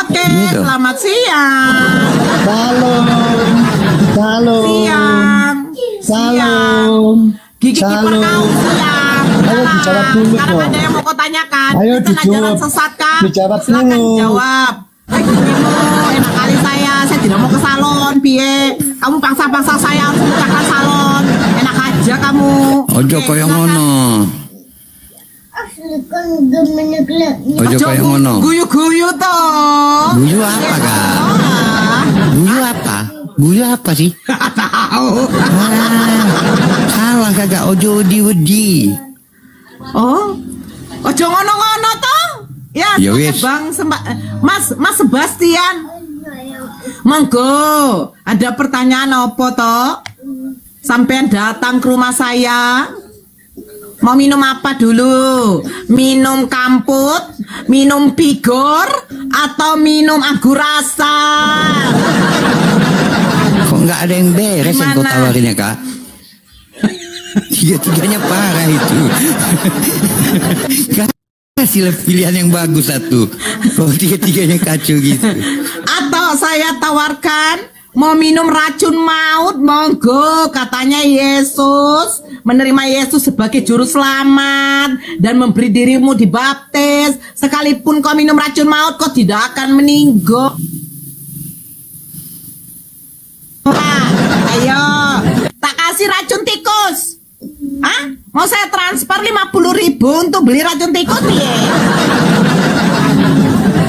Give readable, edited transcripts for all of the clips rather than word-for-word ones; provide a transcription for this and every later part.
Oke, selamat siang. Salam. Salam. Siang. Salam. Gigi kiper kau siang. Ayo dijawab dulu. Sekarang ada yang mau kau tanyakan. Ayo Itu dijawab. jalan sesat kan? Dijawab Silakan dulu. jawab. Gigimu, enak kali saya tidak mau ke salon, piye. Kamu paksa-paksa saya harus bukakan salon. Enak aja kamu. Ojo koyo ngono. Ojo koyo ngono. Guyu-guyu toh. Guyu apa, Kak? Guyu apa? Guyu apa sih? Tahu. Salah kagak, ojo wedi. Oh. Ojo ngono-ngono toh. Ya, Ya wis. Bang Mas Sebastian. Monggo, ada pertanyaan apa toh? Sampean datang ke rumah saya. Mau minum apa dulu? Minum kamput, minum pigor, atau minum anggur rasa? Kok nggak ada yang beres yang kau Gimana? tawarin ya, Kak? Tiga-tiganya parah itu. Kasih pilihan yang bagus satu. Kalau tiga-tiganya kacau gitu. Atau saya tawarkan mau minum racun maut, monggo. Katanya Yesus, menerima Yesus sebagai juru selamat dan memberi dirimu dibaptis. Sekalipun kau minum racun maut, kau tidak akan meninggal. Ayo, tak kasih racun tikus. Hah? Mau saya transfer 50.000 untuk beli racun tikus piye?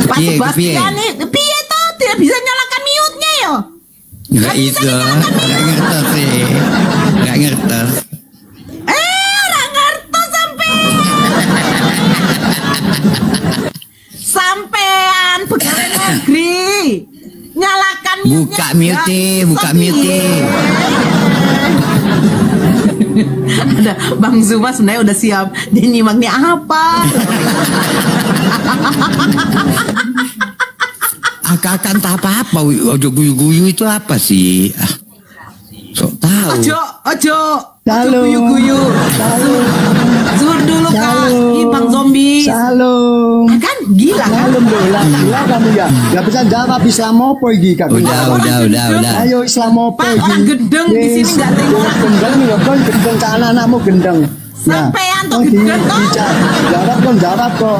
Pak Piye, Sebastian nih, piye toh tidak bisa nyalakan mute-nya yo? Nggak iso. Nggak ngertos sih. Nggak ngertos. Ora ngertos sampean pegawai negeri. Nyalakan Buka mute. Ada Bang Zuma sebenarnya udah siap. Dia nyimaknya apa? Akak tak apa-apa. Ojo guyu-guyu itu apa sih? Sok tahu. Ojo Salam. guyu-guyu. Zuhur dulu Kak. Ih, Bang Zombie. Salam. Kan gila kan? Salam dolan. Gila kamu ya. Gak bisa jawab Islam apa iki Kak? Udah. Ayo Islam apa Pak, iki? orang gendeng di sini nggak terima. Gendeng ya kan gendeng ke anak-anakmu gendeng. Sampean tuh gendeng toh. Jawab kok.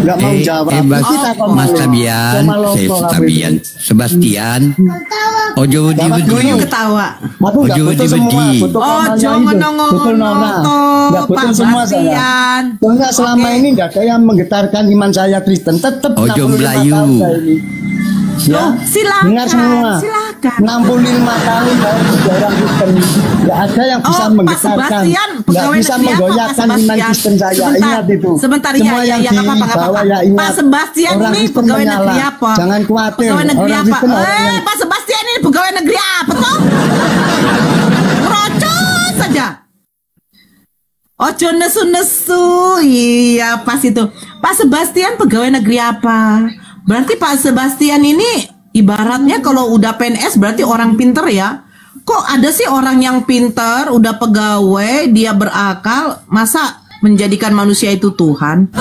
Enggak mau jawab. Kita kok Mas Tabian, Sebastian. Ojo Guyu wedi. ketawa. Aku enggak Ojo butuh semua. wedi. Butuh Ojo kamarnya itu. ngono-ngono Betul Nona. toh, Enggak butuh Pak semua saya. Bastian. Soalnya selama ini enggak ada yang menggetarkan iman saya Kristen. Tetap Ojo 65 Melayu. tahun saya ini. Ya, Oh, silakan, dengar semua. silakan. 65 tahun saya sebagai orang Kristen. Enggak ada yang bisa Pak menggetarkan. Sebastian, Enggak pegawai bisa negeri apa, Pak menggoyahkan iman Sebastian? Kristen saya. Ingat itu. Sebentar, Semua yang nggak apa-apa, nggak dibawa apa-apa. ya ingat. Pak Sebastian Orang ini Kristen pegawai menyala. negeri apa? Jangan khawatir. Pegawai negeri Orang apa? Kristen orang yang Pak Sebastian ini pegawai negeri apa toh? Rocos saja. Ojo nesu-nesu. Iya, pas itu. Pak Sebastian pegawai negeri apa? Berarti Pak Sebastian ini ibaratnya kalau udah PNS berarti orang pinter ya. Kok ada sih orang yang pinter, udah pegawai, dia berakal, masa menjadikan manusia itu Tuhan?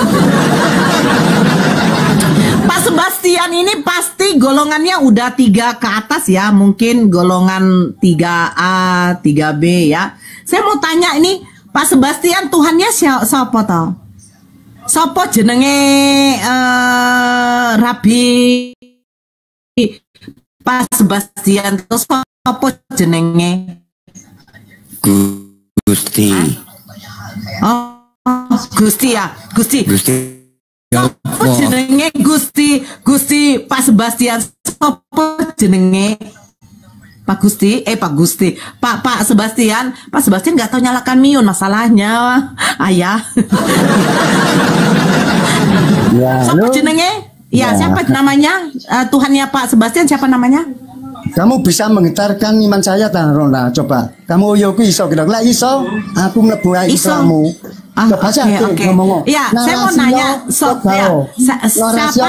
Pak Sebastian ini pasti golongannya udah 3 ke atas ya. Mungkin golongan 3A, 3B ya. Saya mau tanya ini, Pak Sebastian Tuhannya siapa tau? Sopo jenenge Rabi Pak Sebastian terus sopo jenenge? Gusti. Oh, Gusti ya, Gusti. Sopo Oh, jenenge Gusti Pak Sebastian sopo jenenge? Pak Gusti, Pak Sebastian nggak tahu nyalakan miun masalahnya, ayah. Ya, Siapa halo. jenenge? Ya, siapa namanya? Tuhannya Pak Sebastian siapa namanya? Kamu bisa menggetarkan iman saya tak Ronda? Coba. Kamu yoku iso kira lah iso. Aku mlebu ae Iso. Islammu. Coba aja ngomong. Ya, saya mau nanya siapa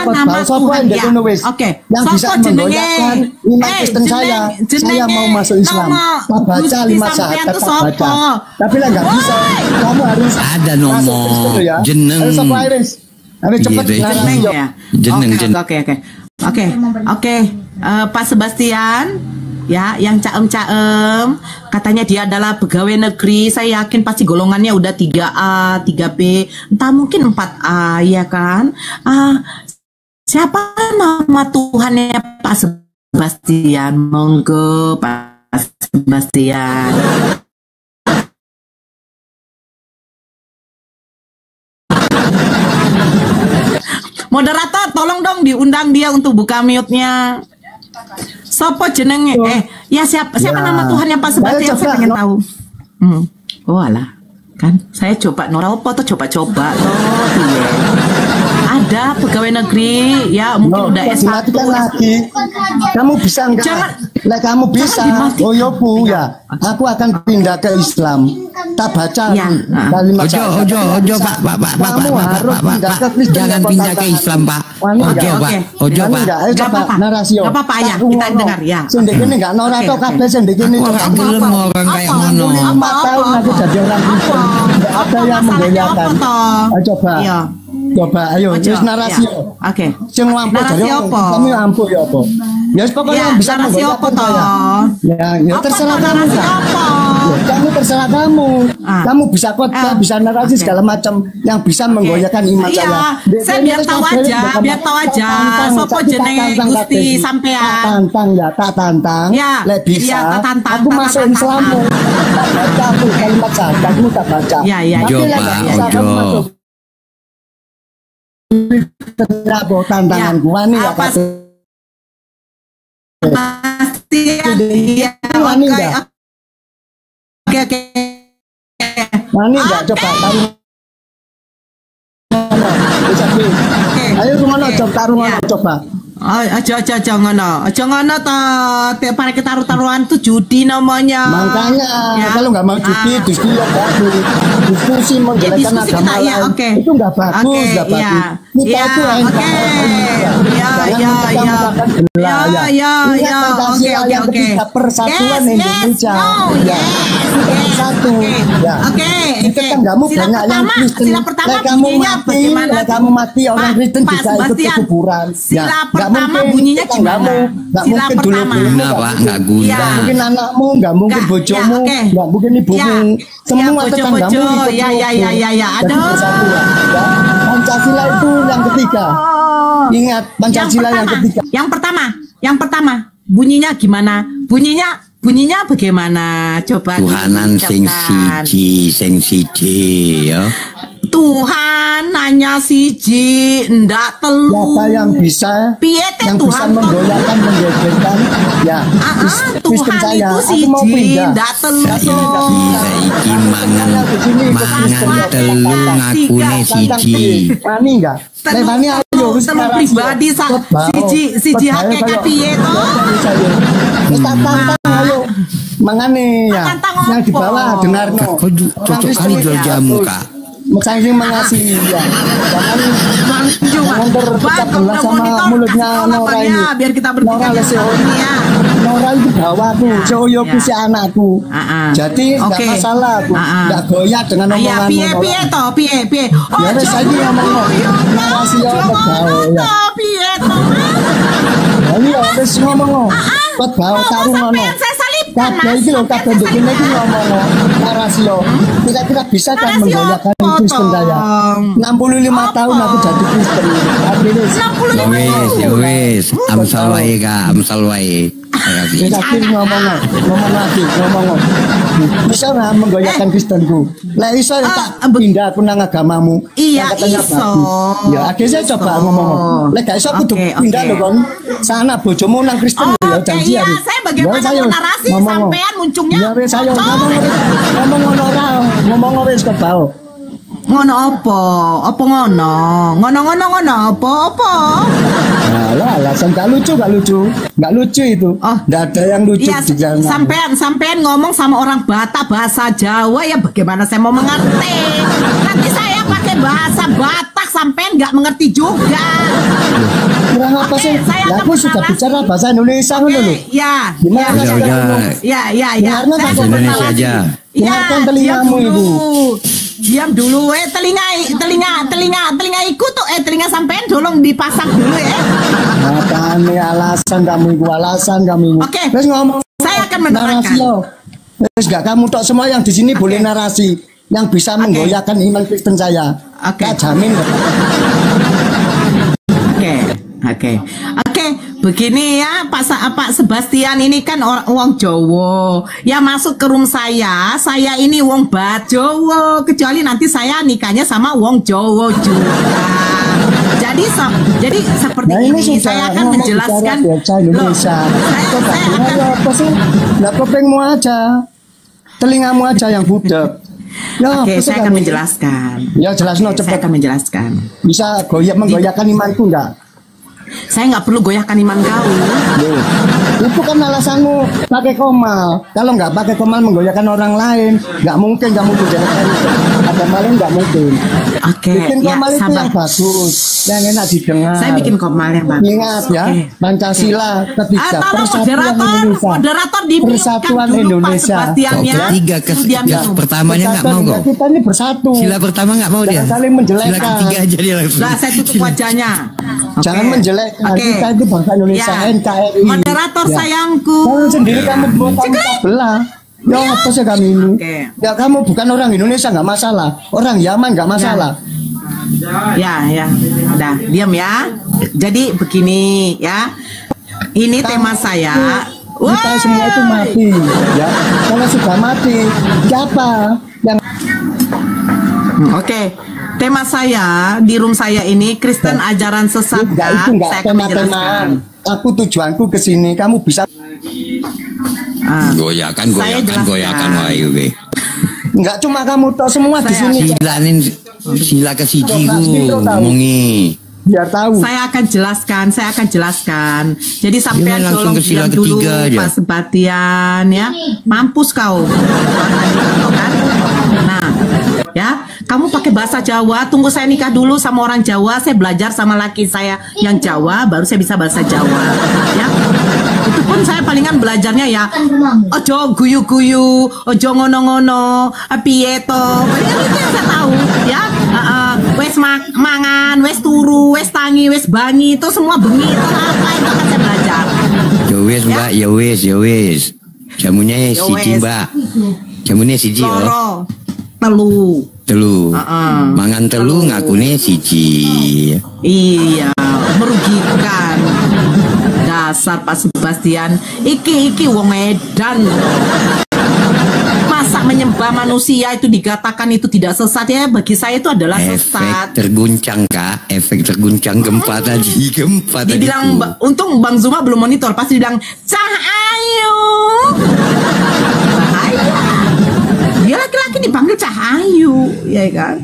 nama Tuhan ya? Oke. Yang bisa menggoyahkan iman Kristen saya. Saya mau masuk Islam. Tak baca 5 saat tetap baca. Tapi lah nggak bisa. Kamu harus ada masuk nomor Kristen ya. jeneng. Ayo, Sopo Iris. Ayo cepet Iya, narasi, Jeneng yuk. ya. Jeneng. Oke. Oke. Pak Sebastian, ya, yang caem-caem, katanya dia adalah pegawai negeri. Saya yakin pasti golongannya udah 3A, 3B, entah mungkin 4A, ya kan? Siapa nama Tuhannya Pak Sebastian? Monggo Pak Sebastian. Moderator, tolong dong diundang dia untuk buka mute-nya. Sopo jenenge? Ya siapa nama Tuhannya Pak Sebastian? Saya pengen tahu. Oh alah, kan saya coba Nora apa tuh coba-coba toh iya. Ada pegawai negeri ya mungkin udah S1 lagi. Kamu bisa enggak? Jangan. Kamu bisa. Oh yo Bu ya. Aku akan pindah ke Islam. Tak baca kalimat. Ojo Pak. Jangan pindah ke Islam Pak. Ojo Pak. Enggak apa-apa. Narasio. Enggak apa-apa ya, kita dengar ya. Sing dekene enggak nora tok kabeh sing dekene tok. Orang kayak ngono. 4 tahun aku jadi orang Kristen. Enggak ada yang menggoyahkan. Coba. Coba ayo wis narasi. Oke. Sing ampuh jare kami ampuh ya apa? Ya pokoknya bisa narasi apa toh? Ya terserah kamu. Kamu terserah kamu. Kamu bisa khotbah, bisa narasi segala macam yang bisa menggoyahkan iman saya. Saya biar tahu aja. Sopo jenenge Gusti sampean. Tak tantang. Lek bisa. Aku masuk Islam. Baca aku kalimat syahadatmu tak baca. Ojo. Kenapa tantangan gua nih ya pasti ya wani enggak? Oke. Wani enggak coba taruh. Ayo rumah coba. Aja ngono to. Tiap hari kita taruhan tuh judi namanya. Makanya kalau nggak mau judi diskusi menjelaskan agama itu nggak bagus, nggak bagus. Kita itu Oke. Persatuan Indonesia. Satu. Oke. Itu kan kamu banyak yang Kristen. Kamu mati orang Kristen juga ikut ke kuburan. Pertama bunyinya gimana? Sila pertama. Pak, enggak guna. Enggak mungkin anakmu, enggak mungkin bojomu, enggak mungkin ibumu. Semua tetanggamu ikut. Ya. Aduh. Pancasila itu yang ketiga. Ingat, Pancasila yang ketiga. Yang pertama. Bunyinya gimana? Bunyinya bagaimana? Coba Tuhanan sing siji ya. Tuhan hanya siji, ndak telu. Siapa yang bisa? Yang bisa menggoyahkan, menggegerkan? Ya, Tuhan itu siji, ndak telu. Saiki mangan telu ngakune siji. Wani enggak? Lewani ayo telu pribadi siji hakikat piye to? Tantang ayo. Mangane ya. Yang di bawah dengar no. Cocok kali jual jamu Kak. Saking mengasihi ya. Jangan terpecah belah sama mulutnya Nora ini. Biar kita berpikir ya. Nora itu bawa tuh, Seoyoku si anakku. Jadi nggak masalah aku, nggak goyah dengan omongan. Piye. Ya wes saya ngomong narasi apa kau ya. Piye to. Iya wes ngomong. Kot bawa karung ngono. Kabeh iki lho kabeh begini iki ngomong narasi yo. Kira-kira bisa kan menggoyahkan Kristen saya. 65 tahun aku jadi Kristen. Wis, amsal wae Kak, amsal wae. Ngomong lagi. Bisa nggak menggoyahkan Kristenku? Lah iso tak pindah aku nang agamamu. Iya iso. Ya akhirnya coba ngomong. Lek gak iso aku pindah lho kon. Sana bojomu nang Kristen ya janji aku. Iya, saya bagaimana narasi sampean muncungnya. Ya wis ayo ngomong ngomong wis kebal. Ngono apa? Apa ngono? Ngono apa? Alah, alasan gak lucu itu. Nggak ada yang lucu di jalan. Sampean ngomong sama orang Batak bahasa Jawa ya bagaimana saya mau mengerti? Nanti saya pakai bahasa Batak sampean nggak mengerti juga. Kurang apa sih? Aku sudah bicara bahasa Indonesia ngono lho. Ya. Gimana? Ya. Bahasa Indonesia aja. Dengarkan telingamu Ibu. Diam dulu telinga iku tuh telinga sampean tolong dipasang dulu ya. Ane alasan kamu itu, alasan kamu. Oke. Terus ngomong. Saya akan menerangkan. Terus gak kamu tok semua yang di sini boleh narasi yang bisa menggoyahkan iman Kristen saya. Tak jamin. Oke, begini ya Pak Sebastian ini kan wong Jowo. Ya masuk ke room saya ini wong Jowo, kecuali nanti saya nikahnya sama wong Jowo juga. Jadi seperti ini saya akan menjelaskan. Saya kupingmu aja, telingamu aja yang budak. Ya, oke, saya akan menjelaskan. Ya jelas cepat. Saya akan menjelaskan. Bisa menggoyahkan imanku enggak? Saya nggak perlu goyahkan iman kau. Itu kan alasanmu pakai komal. Kalau nggak pakai komal menggoyahkan orang lain, nggak mungkin kamu menjalankan itu. Ada maling nggak mungkin. Oke, bikin komal ya, itu yang bagus, yang enak didengar. Saya bikin komal yang bagus. Ingat ya, Pancasila ketiga persatuan Indonesia. Moderator persatuan Indonesia. Ketiga pertamanya nggak mau kok. Kita ini bersatu. Sila pertama nggak mau dia. Saling menjelekkan. Sila ketiga aja dia langsung. Nah, saya tutup wajahnya. Jangan menjelekkan. Kita itu bangsa Indonesia, NKRI. Moderator sayangku. Kamu sendiri kamu buat belah. Ya apa sih kami ini? Ya kamu bukan orang Indonesia nggak masalah. Orang Yaman nggak masalah. Ya, udah diam ya. Jadi begini ya. Ini tema saya. Kita semua itu mati. Ya, kalau sudah mati, siapa yang? Oke. Tema saya di room saya ini Kristen ajaran sesat. Enggak, itu enggak tema-temaan. Aku tujuanku ke sini, kamu bisa goyahkan wae we. Enggak cuma kamu toh semua di sini. Sila ke siji ngomongi. Biar tahu. Saya akan jelaskan. Jadi sampai tolong diam dulu Pak Sebastian ya. Mampus kau. Nah, ya, kamu pakai bahasa Jawa. Tunggu saya nikah dulu sama orang Jawa. Saya belajar sama laki saya yang Jawa, baru saya bisa bahasa Jawa. Ya, itu pun saya palingan belajarnya ya. Ojo guyu-guyu, ojo ngono-ngono, piye to. Itu yang saya tahu. Ya, wes mangan, wes turu, wes tangi, wes bangi, itu semua bengi itu apa itu kan saya belajar. Ya wes Mbak, ya wes. Jamunya siji Mbak. Jamunya siji yo. Telu. Mangan telu ngakune siji. Iya, merugikan. Dasar Pak Sebastian, iki wong edan. Masa menyembah manusia itu dikatakan itu tidak sesat ya? Bagi saya itu adalah sesat. Efek terguncang Kak, efek terguncang gempa tadi. Dibilang untung Bang Zuma belum monitor, pasti bilang Cahayu. Bahaya. Dia laki-laki dipanggil Cahayu, ya kan?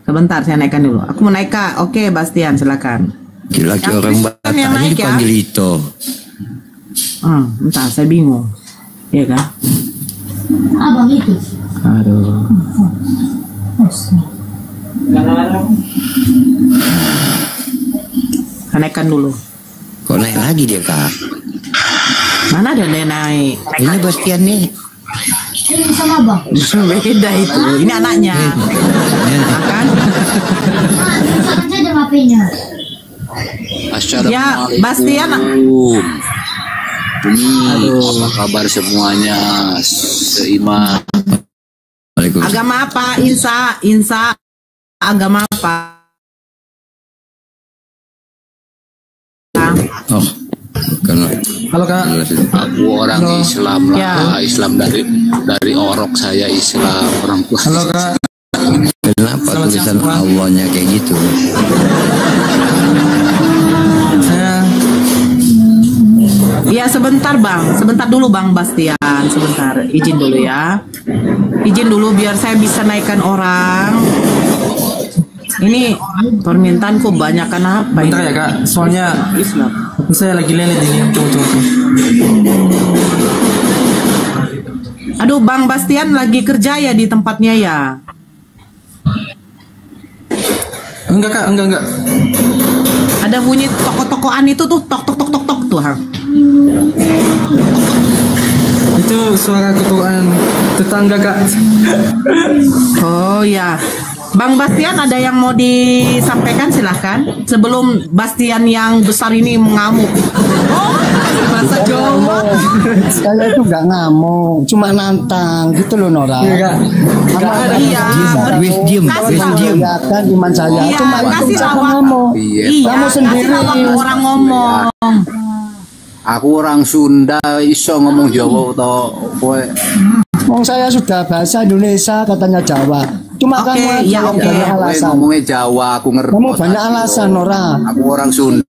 Sebentar saya naikkan dulu. Aku mau naik Kak. Oke, Bastian silakan. Laki orang Batak ini dipanggil ya? Itu. Entah, saya bingung. Iya kan? Abang itu. Aduh. Naikkan dulu. Kok naik lagi dia Kak? Mana ada naik? Ini Bastian nih. Ini sama abang. Beda itu. Ini anaknya. Kan? Misalkan saja HP-nya. Ya, Bastian. Apa kabar semuanya? Seiman. Agama apa? Insa. Agama apa? Oh, karena halo Kak. Aku orang Islam lah. Ya. Islam dari orok saya Islam orang tua. Halo Kak. Kenapa tulisan Allahnya kayak gitu? Ya sebentar Bang, sebentar dulu Bang Bastian, sebentar, izin dulu ya. Izin dulu biar saya bisa naikkan orang. Ini permintaanku banyakan apa? Bentar ya Kak, soalnya Islam. Saya lagi lelet ini, tunggu. Aduh Bang Bastian lagi kerja ya di tempatnya ya? Enggak Kak, enggak. Ada bunyi toko-tokoan itu tuh, tok tuh. Itu suara ketuaan tetangga Kak. Oh ya. Bang Bastian ada yang mau disampaikan silahkan sebelum Bastian yang besar ini mengamuk. Oh, bahasa Jawa. Saya itu nggak ngamuk, cuma nantang gitu loh Nora. Iya, Diem. Kan iman saya. Iya, Cuma itu kasih saya tahu ngomong. Iya. Kamu sendiri. Kasih tahu waktu orang ngomong. Aku orang Sunda iso ngomong Jawa atau kowe. Wong saya sudah bahasa Indonesia katanya Jawa. Cuma Oke, kamu aja ya, yang oke. banyak Kowe alasan. ngomongnya Jawa, aku ngerti. Kamu banyak alasan Nora. Aku orang Sunda.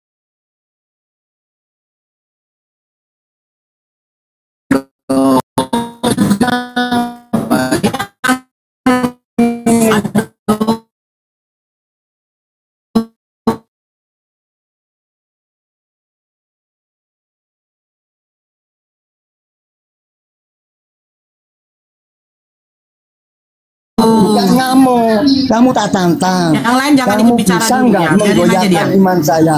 Bukan ngamuk, kamu tak tantang. Yang lain jangan Kamu ikut bicara bisa dulu nggak ya, biarin aja menggoyahkan dia. iman saya?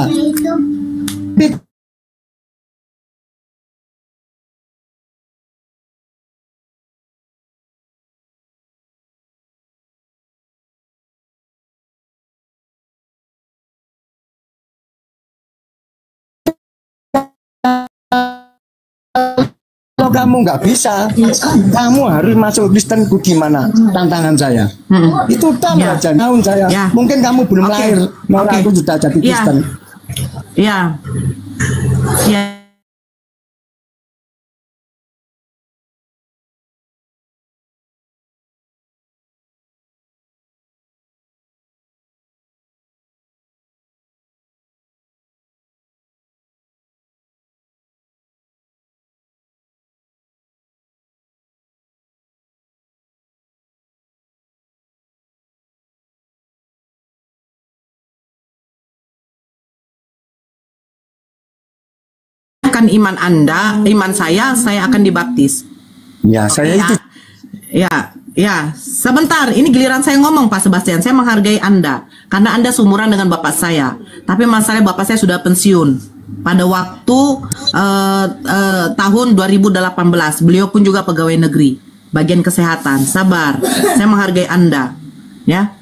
Kalau kamu nggak bisa, kamu harus masuk Kristenku gimana? Tantangan saya. Itu Ya. aja tahun saya. Ya. Mungkin kamu belum Oke. lahir, Nora Oke. aku sudah jadi Ya. Kristen. Iya. Iya. Iman Anda, iman saya akan dibaptis. Ya, saya Ya. itu. Ya, sebentar. Ini giliran saya ngomong, Pak Sebastian. Saya menghargai Anda karena Anda seumuran dengan bapak saya. Tapi masalahnya bapak saya sudah pensiun pada waktu tahun 2018. Beliau pun juga pegawai negeri, bagian kesehatan. Sabar, saya menghargai Anda, ya.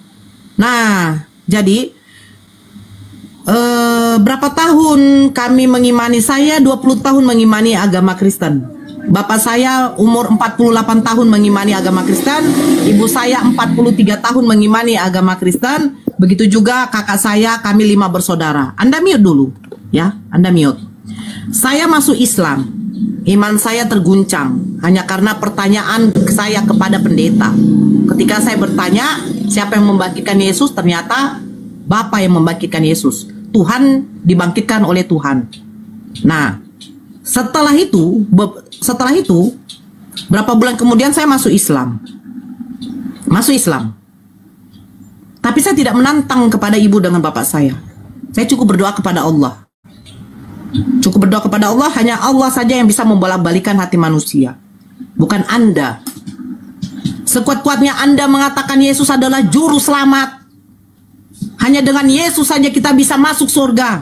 Nah, jadi berapa tahun kami mengimani, saya 20 tahun mengimani agama Kristen. Bapak saya umur 48 tahun mengimani agama Kristen, ibu saya 43 tahun mengimani agama Kristen, begitu juga kakak saya, kami 5 bersaudara. Anda mute dulu, ya, Anda mute. Saya masuk Islam, iman saya terguncang hanya karena pertanyaan saya kepada pendeta. Ketika saya bertanya, siapa yang membangkitkan Yesus? Ternyata Bapa yang membangkitkan Yesus. Tuhan dibangkitkan oleh Tuhan. Nah, setelah itu berapa bulan kemudian saya masuk Islam. Tapi saya tidak menantang kepada ibu dengan bapak saya. Saya cukup berdoa kepada Allah. Hanya Allah saja yang bisa membolak-balikan hati manusia, bukan Anda. Sekuat-kuatnya Anda mengatakan Yesus adalah juru selamat. Hanya dengan Yesus saja kita bisa masuk surga.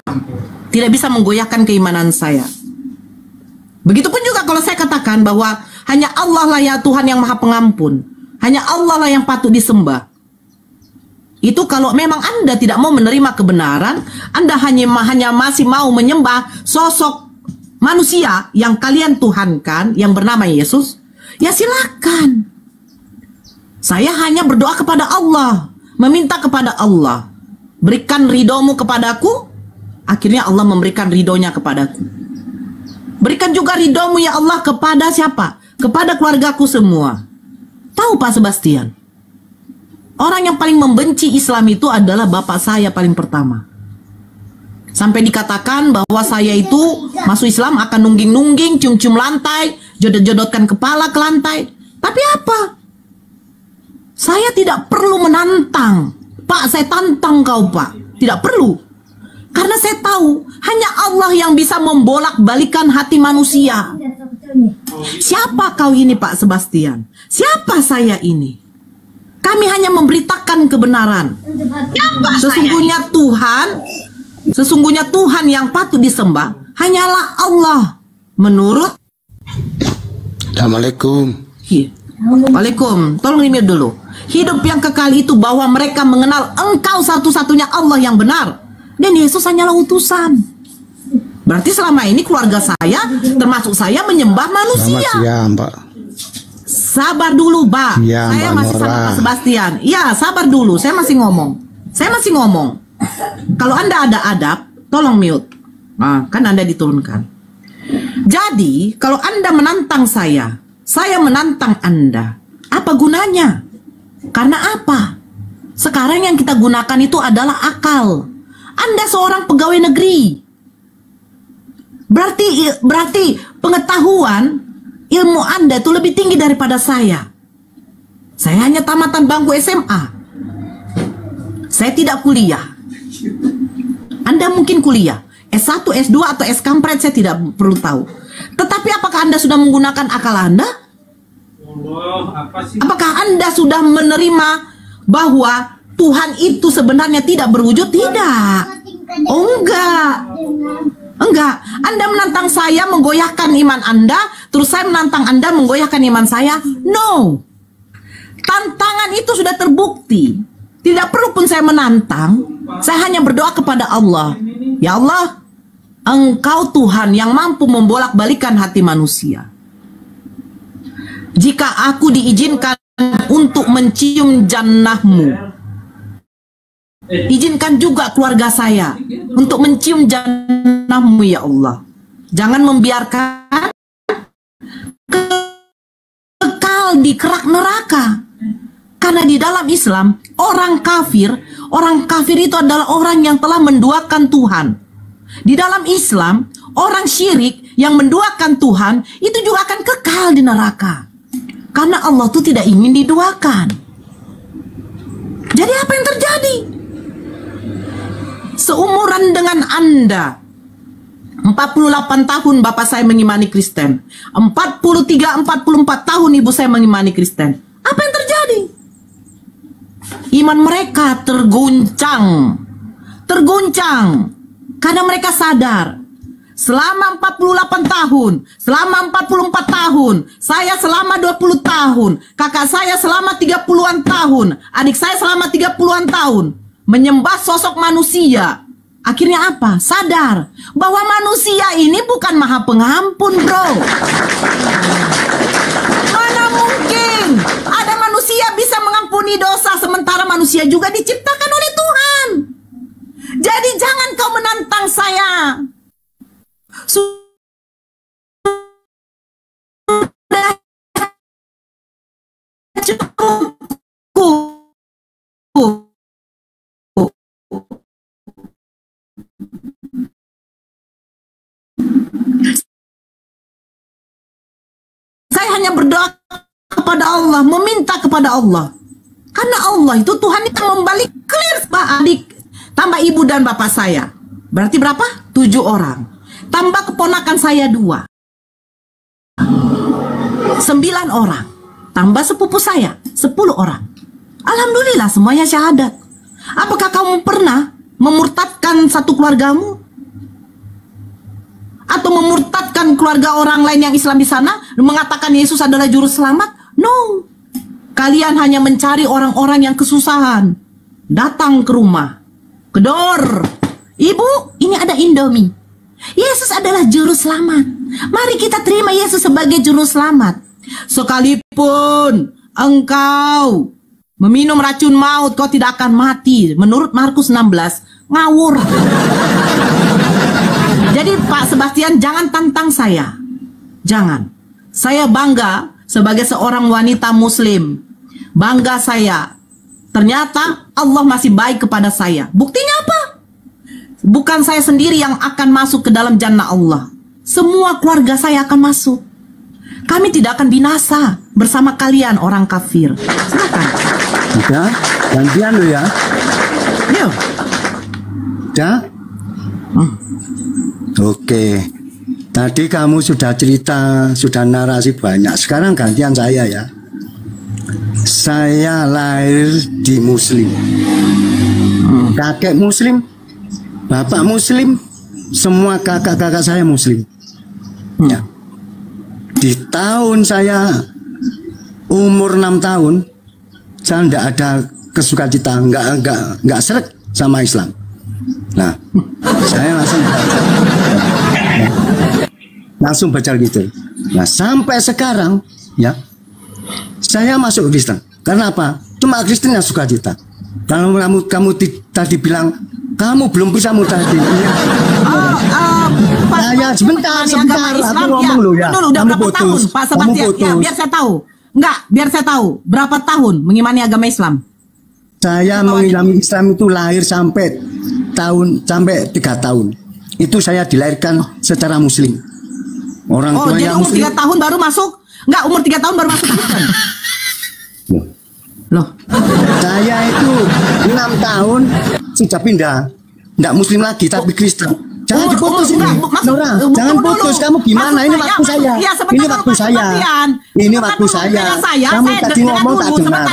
Tidak bisa menggoyahkan keimanan saya. Begitupun juga kalau saya katakan bahwa hanya Allah lah ya Tuhan yang maha pengampun. Hanya Allah lah yang patut disembah. Itu kalau memang Anda tidak mau menerima kebenaran, Anda hanya masih mau menyembah sosok manusia yang kalian tuhankan, yang bernama Yesus, ya silakan. Saya hanya berdoa kepada Allah, meminta kepada Allah, berikan ridhomu kepadaku. Akhirnya Allah memberikan ridhonya kepadaku. Berikan juga ridhomu ya Allah kepada siapa? Kepada keluargaku semua. Tahu Pak Sebastian, orang yang paling membenci Islam itu adalah bapak saya paling pertama. Sampai dikatakan bahwa saya itu masuk Islam akan nungging-nungging, cium-cium lantai, jodot-jodotkan kepala ke lantai. Tapi apa? Saya tidak perlu menantang. Pak, saya tantang kau, Pak. Tidak perlu. Karena saya tahu hanya Allah yang bisa membolak-balikan hati manusia. Siapa kau ini, Pak Sebastian? Siapa saya ini? Kami hanya memberitakan kebenaran. Sesungguhnya Tuhan yang patut disembah hanyalah Allah. Menurut Assalamualaikum. Waalaikum. Tolong di-mute dulu. Hidup yang kekal itu bahwa mereka mengenal Engkau satu-satunya Allah yang benar, dan Yesus hanyalah utusan. Berarti selama ini keluarga saya, termasuk saya, menyembah manusia. Ya, Mbak. Sabar dulu, Pak. Ya, Saya Mbak masih sama Nora. Pak Sebastian. Ya, sabar dulu. Saya masih ngomong. Kalau Anda ada adab, tolong mute. Nah, kan Anda diturunkan. Jadi, kalau Anda menantang saya menantang Anda. Apa gunanya? Karena apa? Sekarang yang kita gunakan itu adalah akal. Anda seorang pegawai negeri. Berarti pengetahuan, ilmu Anda itu lebih tinggi daripada saya. Saya hanya tamatan bangku SMA. Saya tidak kuliah. Anda mungkin kuliah. S1, S2 atau S kampret, saya tidak perlu tahu. Tetapi apakah Anda sudah menggunakan akal Anda? Apakah Anda sudah menerima bahwa Tuhan itu sebenarnya tidak berwujud? Tidak. Oh, enggak. Anda menantang saya menggoyahkan iman Anda, terus saya menantang Anda menggoyahkan iman saya? No. Tantangan itu sudah terbukti. Tidak perlu pun saya menantang. Saya hanya berdoa kepada Allah. Ya Allah, Engkau Tuhan yang mampu membolak-balikan hati manusia. Jika aku diizinkan untuk mencium jannah-Mu, izinkan juga keluarga saya untuk mencium jannah-Mu, ya Allah. Jangan membiarkan kekal di kerak neraka. Karena di dalam Islam, orang kafir itu adalah orang yang telah menduakan Tuhan. Di dalam Islam, orang syirik yang menduakan Tuhan itu juga akan kekal di neraka. Karena Allah itu tidak ingin diduakan. Jadi apa yang terjadi? Seumuran dengan Anda, 48 tahun bapak saya mengimani Kristen, 43-44 tahun ibu saya mengimani Kristen. Apa yang terjadi? Iman mereka terguncang karena mereka sadar selama 48 tahun, selama 44 tahun, saya selama 20 tahun, kakak saya selama 30-an tahun, adik saya selama 30-an tahun menyembah sosok manusia. Akhirnya apa? Sadar bahwa manusia ini bukan maha pengampun, bro. Mana mungkin ada manusia bisa mengampuni dosa sementara manusia juga diciptakan oleh Tuhan. Jadi jangan kau menantang saya. Sudah cukup. Saya hanya berdoa kepada Allah, meminta kepada Allah. Karena Allah itu Tuhan itu membalik clear, Pak adik. Tambah ibu dan bapak saya. Berarti berapa? 7 orang. Tambah keponakan saya 2. 9 orang. Tambah sepupu saya 10 orang. Alhamdulillah semuanya syahadat. Apakah kamu pernah memurtadkan satu keluargamu? Atau memurtadkan keluarga orang lain yang Islam di sana, mengatakan Yesus adalah juru selamat? No. Kalian hanya mencari orang-orang yang kesusahan, datang ke rumah, kedor, ibu, ini ada Indomie. Yesus adalah juru selamat. Mari kita terima Yesus sebagai juru selamat. Sekalipun engkau meminum racun maut, kau tidak akan mati. Menurut Markus 16, ngawur. Jadi Pak Sebastian, jangan tantang saya. Jangan. Saya bangga sebagai seorang wanita muslim. Bangga saya. Ternyata Allah masih baik kepada saya. Buktinya apa? Bukan saya sendiri yang akan masuk ke dalam jannah Allah. Semua keluarga saya akan masuk. Kami tidak akan binasa bersama kalian orang kafir. Silakan. Udah, gantian lo ya. Yuk. Udah? Oke. Tadi kamu sudah cerita, sudah narasi banyak. Sekarang gantian saya ya. Saya lahir di Muslim. Kakek Muslim, bapak Muslim, semua kakak-kakak saya Muslim. Ya. Di tahun saya umur 6 tahun saya enggak ada kesukacita, enggak seret sama Islam. Nah, saya langsung baca gitu. Nah, sampai sekarang ya saya masuk Kristen. Karena apa? Cuma Kristen yang sukacita. Kalau kamu tadi bilang kamu belum bisa murtadin. Saya sebentar aku ngomong lu ya. Udah Kamu berapa tahun Pak Sebastian? Ya, biar saya tahu. Enggak, biar saya tahu. Berapa tahun mengimani agama Islam? Saya mengimani Islam itu lahir sampai 3 tahun. Itu saya dilahirkan secara muslim. Orang tua jadi yang umur muslim. 3 tahun baru masuk? Enggak, umur 3 tahun baru masuk Kristen. Loh. Saya itu 6 tahun sudah pindah. Enggak muslim lagi tapi Kristen. Jangan diputus ini. Nora, jangan putus. Kamu gimana? Ini waktu saya. Ini waktu saya. Ini waktu saya. Kamu tadi ngomong tak dengar.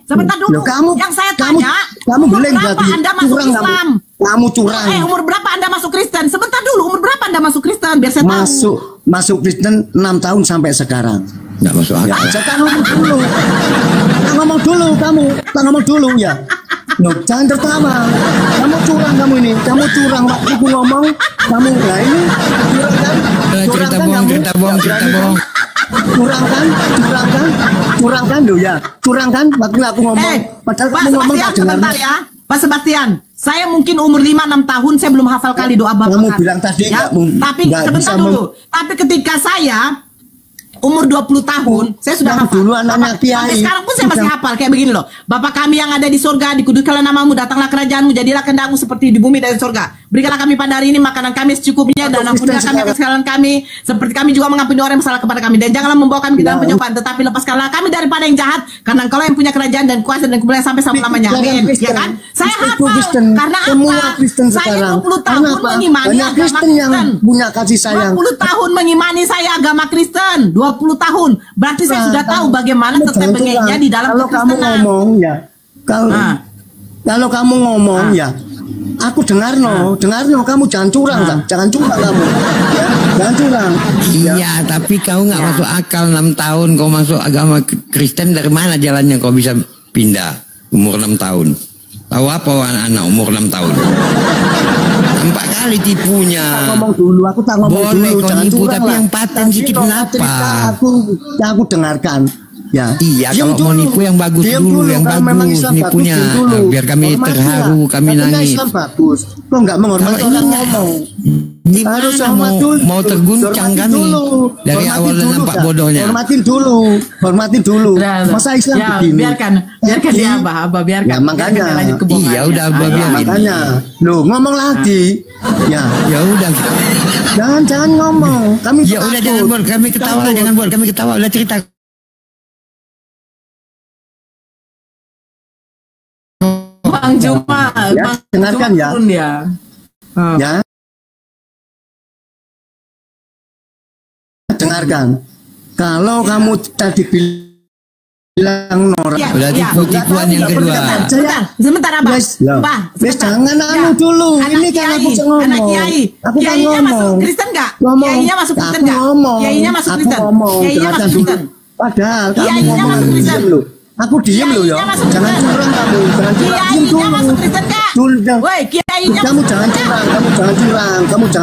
Sebentar dulu. Yang saya tanya, kamu boleh berapa Anda masuk Islam? Kamu curang. Umur berapa Anda masuk Kristen? Sebentar dulu, umur berapa Anda masuk Kristen? Biar saya tahu. Masuk Kristen 6 tahun sampai sekarang. Nggak masuk akal. Jangan ngomong dulu. Tak ngomong dulu ya. Loh, jangan tertawa. Kamu curang kamu ini. Kamu curang waktu aku ngomong. Kamu nah ini Cerita bohong. Curang kan lo ya. Curang kan waktu aku ngomong. Padahal kamu ngomong tak dengar. Ya. Pak Sebastian, saya mungkin umur 5-6 tahun saya belum hafal kali doa Bapak. Kamu bilang tadi ya? Tapi sebentar dulu. Tapi ketika saya umur 20 tahun, saya sudah hafal. Dulu anaknya Kiai. Sampai sekarang pun saya masih hafal kayak begini loh. Bapak kami yang ada di surga, dikuduskanlah namamu, datanglah kerajaanmu, jadilah kehendakmu seperti di bumi dan di surga. Berikanlah kami pada hari ini makanan kami secukupnya dan ampunilah kami kesalahan kami, seperti kami juga mengampuni orang yang bersalah kepada kami. Dan janganlah membawa kami ke dalam pencobaan, tetapi lepaskanlah kami daripada yang jahat, karena Engkau yang punya kerajaan dan kuasa dan kemuliaan sampai selama-lamanya. Amin. Ya kan? Saya hafal. Karena apa? Saya 20 tahun mengimani agama Kristen. Punya kasih sayang. 20 tahun mengimani saya agama Kristen. 20 tahun. Berarti saya sudah tahu bagaimana tetap-tetapnya di dalam kalau kamu ngomong ya. Kalau kamu ngomong ya. Aku dengar kamu jangan curang, jangan curang kamu. Ya, jangan curang. Iya, tapi kau nggak masuk akal 6 tahun kau masuk agama Kristen, dari mana jalannya kau bisa pindah umur 6 tahun? Tahu apa anak-anak umur 6 tahun? 4 kali tipunya. Ngomong dulu, aku tak ngomong boleh dulu. Boleh kau nipu, tapi yang paten sedikit kenapa? Aku dengarkan. Ya. Iya, kalau mau nipu yang bagus dulu, yang bagus nipunya, biar kami terharu, kami nangis. Islam bagus. Kok nggak menghormati orang ngomong? Harus mau terguncang kami dari awal nampak bodohnya. Hormatin dulu. Masa Islam begini? Biarkan dia Abah, biarkan. Ya makanya. Iya udah Abah biarin. Makanya. Loh, ngomong lagi. Ya udah. Jangan ngomong. Kami ya udah jangan buat kami ketawa, jangan buat kami ketawa. Udah cerita. Bang Juma, ya, dengarkan ya. Ya. Dengarkan. Kalau kamu tadi bilang Nora, udah tipu-tipuan yang kedua. Sebentar Abah. Jangan dulu. Ini kan aku ngomong. Anak Kiai. Aku kan Kiainya ngomong. masuk Kristen enggak? Kiainya masuk Kristen enggak? Kiainya masuk Kristen. Kiainya masuk Kristen. Padahal kamu ngomong diem lu. Aku diem lu ya. Jangan curang kamu. Kiainya masuk Kristen enggak? Woi, kiainya. Kamu jangan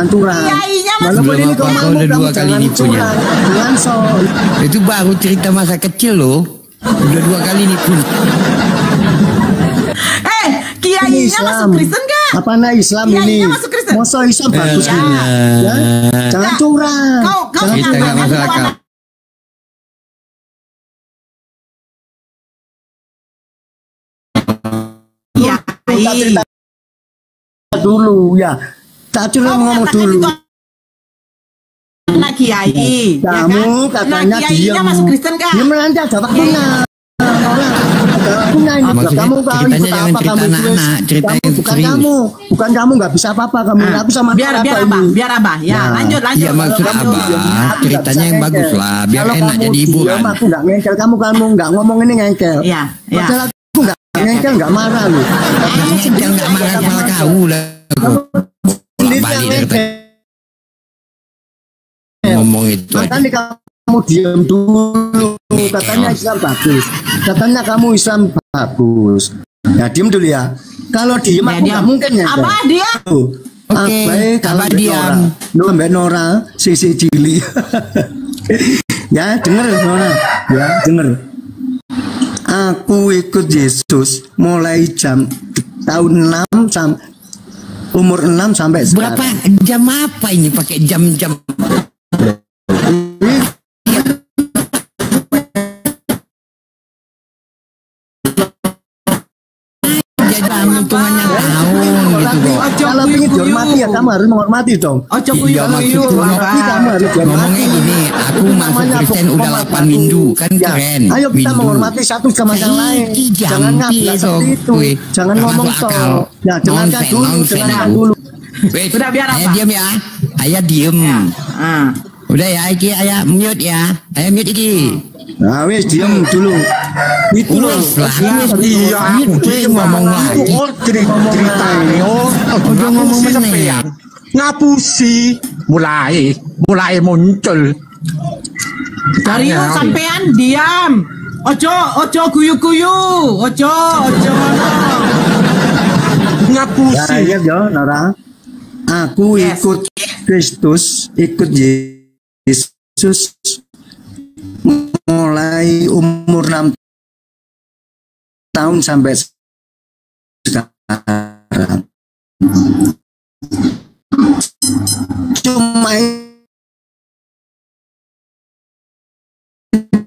curang. Kiainya masuk. Walaupun ini kau udah 2 kali nipunya. Jangan sok. Itu baru cerita masa kecil loh. Udah 2 kali nipu. Kiainya masuk Kristen enggak? Apanya Islam ini? Kiainya masuk Kristen. Masa Islam bagus ini? Ya? Jangan curang. Kau kita enggak masuk akal. Cerita dulu ya. Tak curang ngomong dulu. Anak Kiai. Kamu katanya Kiainya masuk Kristen enggak? Dia nanti ada waktunya. Maksudnya ceritanya jangan cerita anak-anak, cerita yang serius. Bukan kamu nggak bisa apa-apa kamu. Aku sama biar Abah. Ya, lanjut. Iya maksud Abah, ceritanya yang bagus lah, biar enak jadi hiburan. Aku nggak ngengkel, kamu nggak ngomong ini ngengkel. Iya. Padahal aku nggak ngengkel, nggak marah lu. Ngengkel nggak marah kepala kau lah. Balik dari ngomong itu aja. Makanya kamu diam dulu. katanya Islam bagus. Katanya kamu Islam bagus. Ya diem dulu ya. Kalau diem aku nggak mungkin ya. Apa dia? Oke, kalau diam. Mbak Nora, sisi cili. Ya, denger Nora. Ya, denger. Aku ikut Yesus mulai tahun 6 sampai umur 6 sampai sekarang. Berapa jam apa ini pakai jam-jam? Hitungannya tahun gitu kok. Kalau ingin dihormati ya kamu harus menghormati dong. Ojo kuyu kuyu. Kamu harus ngomongnya gini, aku masuk Kristen udah 8 minggu kan keren. Ayo kita menghormati satu sama yang lain. Jangan ngabla seperti itu. Jangan ngomong toh. Ya dengarkan dulu, dengarkan dulu. Sudah biar apa? Ayah diam ya. Ayah diem. Udah ya, iki ayah mute ya. Ayah mute iki. Nah, wes diam dulu. Itu loh. Iya, aku ngomong lagi. Cerita ini, Udah ngomong meneh. ngapusi mulai muncul. Darius sampean diam. Ojo guyu-guyu. Ojo. Ngapusi. Ya, ya, Nora. Aku ikut Kristus, ikut Yesus mulai umur 6 tahun sampai sekarang. Cuma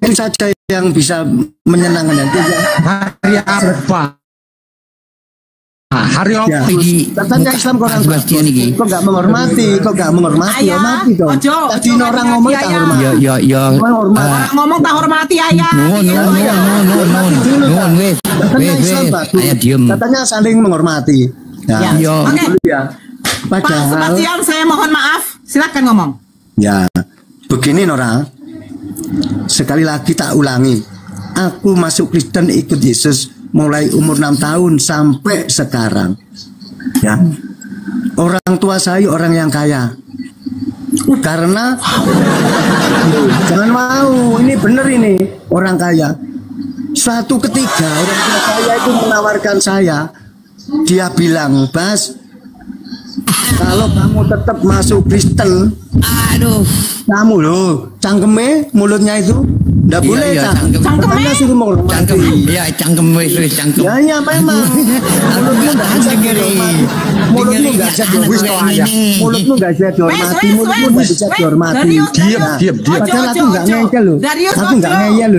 itu saja yang bisa menyenangkan hati. Hari apa? Hari apa? Katanya Islam kurang Sebastian iki. Kok nggak menghormati? Ayah, Hormati dong. ojo, Tadi ojo orang ngerti, ngomong ayah. tak hormati. Ya. Orang ngomong tak hormati ayah. Nuhun wes. Katanya Islam bagus. Ayah diem. Katanya saling menghormati. Ya. Yo. Oke. Ya. Pak Sebastian, saya mohon maaf. Silakan ngomong. Ya, begini Nora. Sekali lagi tak ulangi. Aku masuk Kristen ikut Yesus mulai umur 6 tahun sampai sekarang. Ya. Orang tua saya orang yang kaya. Karena jangan mau, ini bener ini orang kaya. Suatu ketika orang tua saya itu menawarkan saya. Dia bilang, "Bas, kalau kamu tetap masuk Kristen, Aduh. kamu loh, cangkeme mulutnya itu ndak boleh Iya, cangkemnya suruh menghormati." Cangkem. Iya, cangkem wes cangkem. Ya memang. Mulutmu nggak bisa dihormati. Mulutmu nggak bisa dihormati. Mulutmu nggak bisa dihormati. Mulutmu nggak bisa dihormati. Darius, Diam. Padahal aku nggak ngeyel loh. Darius, Aku nggak ojo. ngeyel loh.